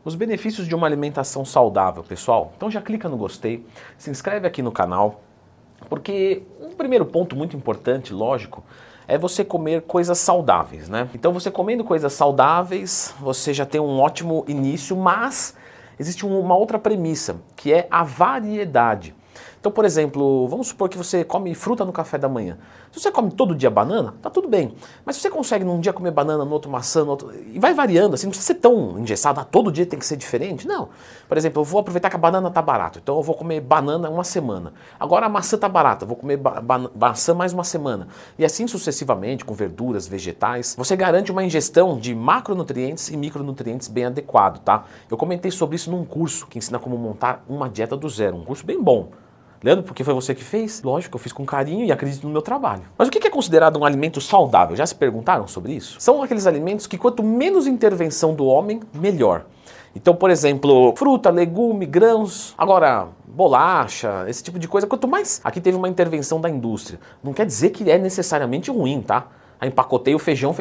Os benefícios de uma alimentação saudável, pessoal. Então já clica no gostei, se inscreve aqui no canal, porque um primeiro ponto muito importante, lógico, é você comer coisas saudáveis, né? Então você comendo coisas saudáveis, você já tem um ótimo início, mas existe uma outra premissa, que é a variedade. Então, por exemplo, vamos supor que você come fruta no café da manhã. Se você come todo dia banana, tá tudo bem. Mas se você consegue num dia comer banana, no outro maçã, no outro... E vai variando, assim, não precisa ser tão engessado, todo dia tem que ser diferente. Não. Por exemplo, eu vou aproveitar que a banana tá barata, então eu vou comer banana uma semana. Agora a maçã tá barata, eu vou comer maçã mais uma semana. E assim sucessivamente, com verduras, vegetais. Você garante uma ingestão de macronutrientes e micronutrientes bem adequado, tá? Eu comentei sobre isso num curso que ensina como montar uma dieta do zero. Um curso bem bom. Leandro, porque foi você que fez? Lógico, eu fiz com carinho e acredito no meu trabalho. Mas o que é considerado um alimento saudável? Já se perguntaram sobre isso? São aqueles alimentos que quanto menos intervenção do homem, melhor. Então, por exemplo, fruta, legume, grãos, agora bolacha, esse tipo de coisa, quanto mais... Aqui teve uma intervenção da indústria. Não quer dizer que é necessariamente ruim, tá? Aí empacotei o feijão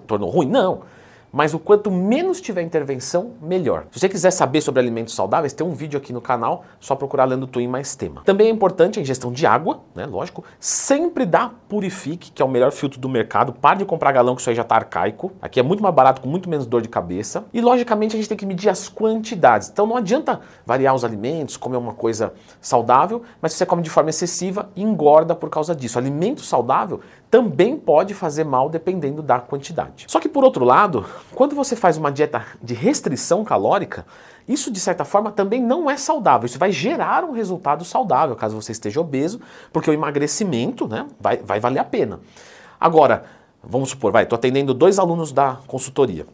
tornou ruim? Não. Mas o quanto menos tiver intervenção, melhor. Se você quiser saber sobre alimentos saudáveis, tem um vídeo aqui no canal, só procurar Leandro Twin mais tema. Também é importante a ingestão de água, né, lógico. Sempre dá Purifique, que é o melhor filtro do mercado. Pare de comprar galão, que isso aí já tá arcaico. Aqui é muito mais barato, com muito menos dor de cabeça. E logicamente a gente tem que medir as quantidades. Então não adianta variar os alimentos, comer uma coisa saudável, mas se você come de forma excessiva, engorda por causa disso. Alimento saudável também pode fazer mal dependendo da quantidade. Só que por outro lado, quando você faz uma dieta de restrição calórica, isso de certa forma também não é saudável. Isso vai gerar um resultado saudável caso você esteja obeso, porque o emagrecimento, né, vai valer a pena. Agora, vamos supor, estou atendendo 2 alunos da consultoria.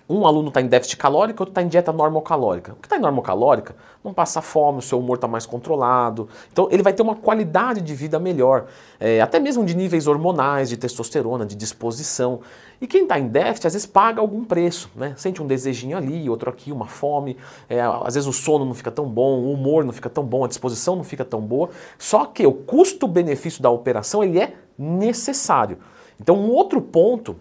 Um aluno está em déficit calórico, outro está em dieta normocalórica. O que está em normocalórica não passa fome, o seu humor está mais controlado. Então ele vai ter uma qualidade de vida melhor, até mesmo de níveis hormonais, de testosterona, de disposição. E quem está em déficit às vezes paga algum preço, né? Sente um desejinho ali, outro aqui, uma fome. Às vezes o sono não fica tão bom, o humor não fica tão bom, a disposição não fica tão boa. Só que o custo-benefício da operação ele é necessário. Então um outro ponto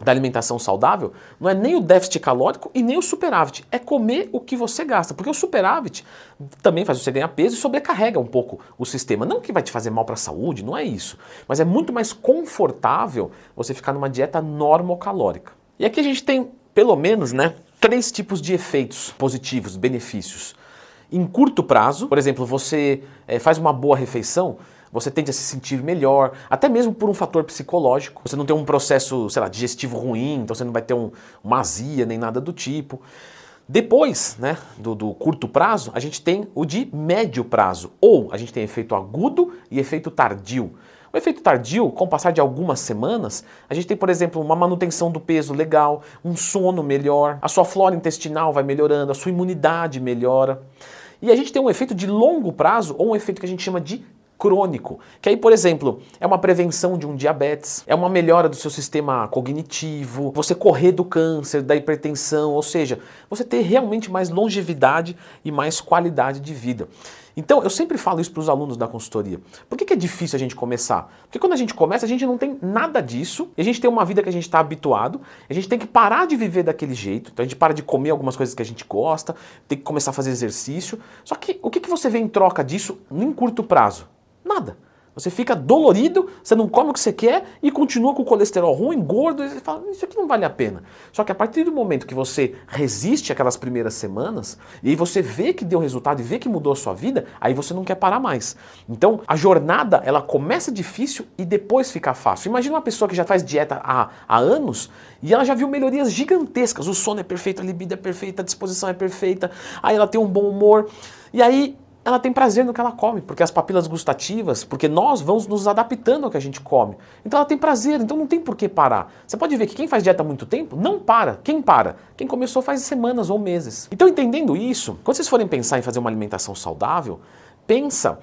da alimentação saudável não é nem o déficit calórico e nem o superávit, é comer o que você gasta, porque o superávit também faz você ganhar peso e sobrecarrega um pouco o sistema, não que vai te fazer mal para a saúde, não é isso, mas é muito mais confortável você ficar numa dieta normocalórica. E aqui a gente tem pelo menos, né, 3 tipos de efeitos positivos, benefícios. Em curto prazo, por exemplo, você faz uma boa refeição, você tende a se sentir melhor, até mesmo por um fator psicológico. Você não tem um processo, sei lá, digestivo ruim, então você não vai ter uma azia nem nada do tipo. Depois, né, do curto prazo, a gente tem o de médio prazo, ou a gente tem efeito agudo e efeito tardio. O efeito tardio, com o passar de algumas semanas, a gente tem, por exemplo, uma manutenção do peso legal, um sono melhor, a sua flora intestinal vai melhorando, a sua imunidade melhora. E a gente tem um efeito de longo prazo, ou um efeito que a gente chama de crônico, que aí, por exemplo, é uma prevenção de um diabetes, é uma melhora do seu sistema cognitivo, você correr do câncer, da hipertensão, ou seja, você ter realmente mais longevidade e mais qualidade de vida. Então, eu sempre falo isso para os alunos da consultoria. Por que é difícil a gente começar? Porque quando a gente começa, a gente não tem nada disso, e a gente tem uma vida que a gente está habituado, a gente tem que parar de viver daquele jeito, então a gente para de comer algumas coisas que a gente gosta, tem que começar a fazer exercício. Só que o que você vê em troca disso em curto prazo? Nada. Você fica dolorido, você não come o que você quer e continua com o colesterol ruim, gordo, e você fala, isso aqui não vale a pena. Só que a partir do momento que você resiste aquelas primeiras semanas, e aí você vê que deu resultado e vê que mudou a sua vida, aí você não quer parar mais. Então, a jornada, ela começa difícil e depois fica fácil. Imagina uma pessoa que já faz dieta há anos e ela já viu melhorias gigantescas. O sono é perfeito, a libido é perfeita, a disposição é perfeita, aí ela tem um bom humor, e aí ela tem prazer no que ela come, porque as papilas gustativas, porque nós vamos nos adaptando ao que a gente come. Então ela tem prazer, então não tem por que parar. Você pode ver que quem faz dieta há muito tempo, não para. Quem para? Quem começou faz semanas ou meses. Então entendendo isso, quando vocês forem pensar em fazer uma alimentação saudável, pensa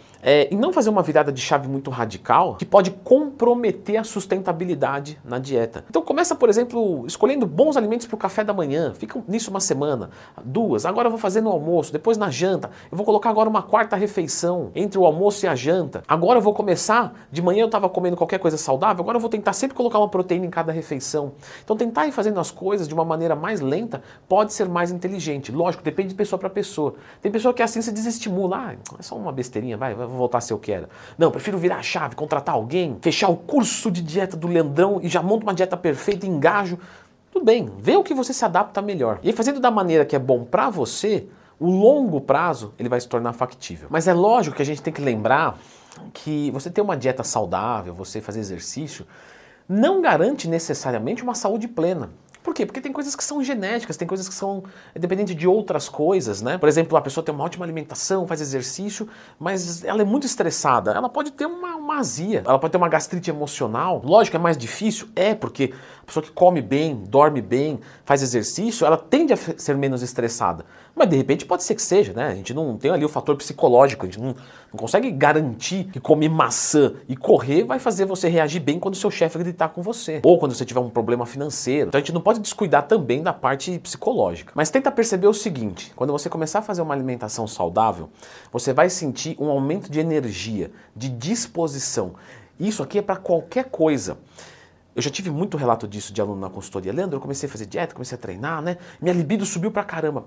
em não fazer uma virada de chave muito radical que pode comprometer a sustentabilidade na dieta. Então começa, por exemplo, escolhendo bons alimentos para o café da manhã, fica nisso uma semana, 2, agora eu vou fazer no almoço, depois na janta, eu vou colocar agora uma quarta refeição entre o almoço e a janta, agora eu vou começar, de manhã eu estava comendo qualquer coisa saudável, agora eu vou tentar sempre colocar uma proteína em cada refeição. Então tentar ir fazendo as coisas de uma maneira mais lenta pode ser mais inteligente. Lógico, depende de pessoa para pessoa. Tem pessoa que assim se desestimula, é só uma besteirinha, vai voltar a ser o que era. Não, prefiro virar a chave, contratar alguém, fechar o curso de dieta do Leandrão e já monto uma dieta perfeita e engajo. Tudo bem, vê o que você se adapta melhor. E aí, fazendo da maneira que é bom para você, o longo prazo ele vai se tornar factível. Mas é lógico que a gente tem que lembrar que você ter uma dieta saudável, você fazer exercício, não garante necessariamente uma saúde plena. Por quê? Porque tem coisas que são genéticas, tem coisas que são dependentes de outras coisas, né? Por exemplo, a pessoa tem uma ótima alimentação, faz exercício, mas ela é muito estressada. Ela pode ter uma azia, ela pode ter uma gastrite emocional. Lógico, é mais difícil, porque a pessoa que come bem, dorme bem, faz exercício, ela tende a ser menos estressada. Mas de repente pode ser que seja, né? A gente não tem ali o fator psicológico, a gente não consegue garantir que comer maçã e correr vai fazer você reagir bem quando o seu chefe gritar com você, ou quando você tiver um problema financeiro. Então a gente não pode descuidar também da parte psicológica. Mas tenta perceber o seguinte, quando você começar a fazer uma alimentação saudável, você vai sentir um aumento de energia, de disposição. Isso aqui é para qualquer coisa. Eu já tive muito relato disso de aluno na consultoria. Leandro, eu comecei a fazer dieta, comecei a treinar, né? Minha libido subiu pra caramba.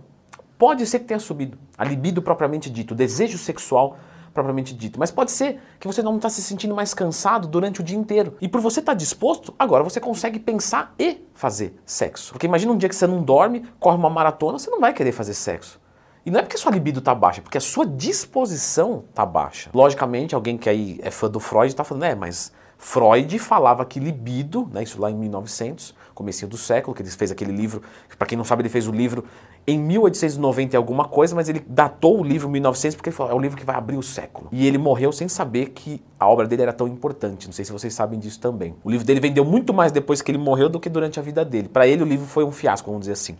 Pode ser que tenha subido. A libido propriamente dito, o desejo sexual propriamente dito. Mas pode ser que você não está se sentindo mais cansado durante o dia inteiro. E por você estar disposto, agora você consegue pensar e fazer sexo. Porque imagina um dia que você não dorme, corre uma maratona, você não vai querer fazer sexo. E não é porque a sua libido está baixa, é porque a sua disposição está baixa. Logicamente, alguém que aí é fã do Freud está falando, mas Freud falava que libido, né, isso lá em 1900, comecinho do século, que ele fez aquele livro, para quem não sabe, ele fez o livro em 1890 e alguma coisa, mas ele datou o livro 1900 porque ele falou, é o livro que vai abrir o século. E ele morreu sem saber que a obra dele era tão importante, não sei se vocês sabem disso também. O livro dele vendeu muito mais depois que ele morreu do que durante a vida dele. Para ele o livro foi um fiasco, vamos dizer assim.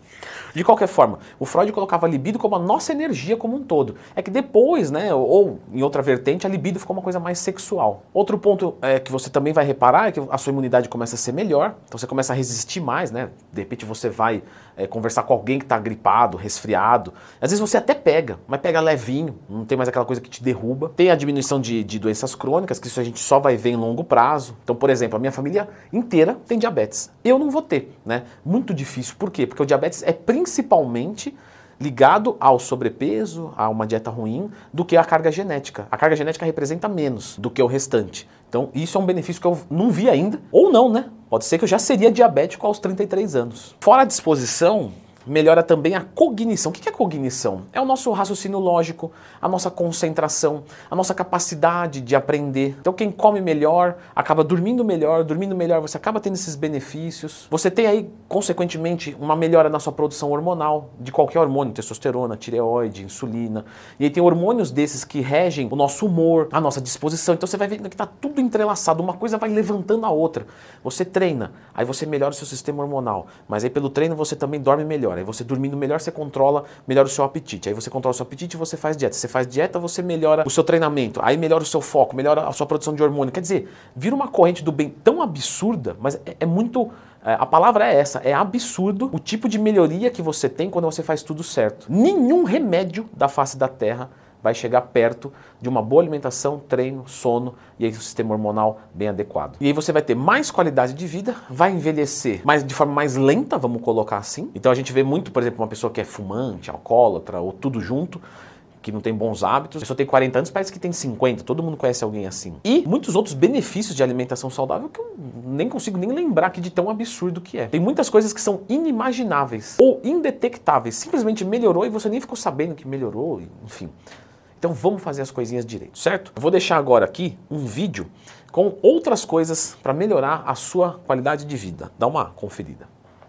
De qualquer forma, o Freud colocava a libido como a nossa energia como um todo. É que depois, né, ou em outra vertente, a libido ficou uma coisa mais sexual. Outro ponto que você também vai reparar é que a sua imunidade começa a ser melhor, então você começa a resistir mais, né? De repente você vai conversar com alguém que está gripado, resfriado. Às vezes você até pega, mas pega levinho, não tem mais aquela coisa que te derruba. Tem a diminuição de doenças crônicas, que isso a gente só vai ver em longo prazo. Então, por exemplo, a minha família inteira tem diabetes. Eu não vou ter, né? Muito difícil. Por quê? Porque o diabetes é principalmente ligado ao sobrepeso, a uma dieta ruim, do que a carga genética. A carga genética representa menos do que o restante. Então, isso é um benefício que eu não vi ainda, ou não, né? Pode ser que eu já seria diabético aos 33 anos. Fora a disposição, melhora também a cognição. O que é cognição? É o nosso raciocínio lógico, a nossa concentração, a nossa capacidade de aprender. Então quem come melhor, acaba dormindo melhor você acaba tendo esses benefícios. Você tem aí, consequentemente, uma melhora na sua produção hormonal, de qualquer hormônio, testosterona, tireoide, insulina. E aí tem hormônios desses que regem o nosso humor, a nossa disposição. Então você vai vendo que está tudo entrelaçado, uma coisa vai levantando a outra. Você treina, aí você melhora o seu sistema hormonal, mas aí pelo treino você também dorme melhor. Aí você dormindo melhor, você controla melhor o seu apetite. Aí você controla o seu apetite e você faz dieta. Se você faz dieta, você melhora o seu treinamento. Aí melhora o seu foco, melhora a sua produção de hormônio. Quer dizer, vira uma corrente do bem tão absurda, mas é muito... A palavra é essa, é absurdo o tipo de melhoria que você tem quando você faz tudo certo. Nenhum remédio da face da Terra vai chegar perto de uma boa alimentação, treino, sono e aí o sistema hormonal bem adequado. E aí você vai ter mais qualidade de vida, vai envelhecer de forma mais lenta, vamos colocar assim. Então a gente vê muito, por exemplo, uma pessoa que é fumante, alcoólatra ou tudo junto, que não tem bons hábitos, a pessoa tem 40 anos, parece que tem 50, todo mundo conhece alguém assim. E muitos outros benefícios de alimentação saudável que eu nem consigo nem lembrar aqui de tão absurdo que é. Tem muitas coisas que são inimagináveis ou indetectáveis, simplesmente melhorou e você nem ficou sabendo que melhorou, enfim. Então vamos fazer as coisinhas direito, certo? Eu vou deixar agora aqui um vídeo com outras coisas para melhorar a sua qualidade de vida. Dá uma conferida.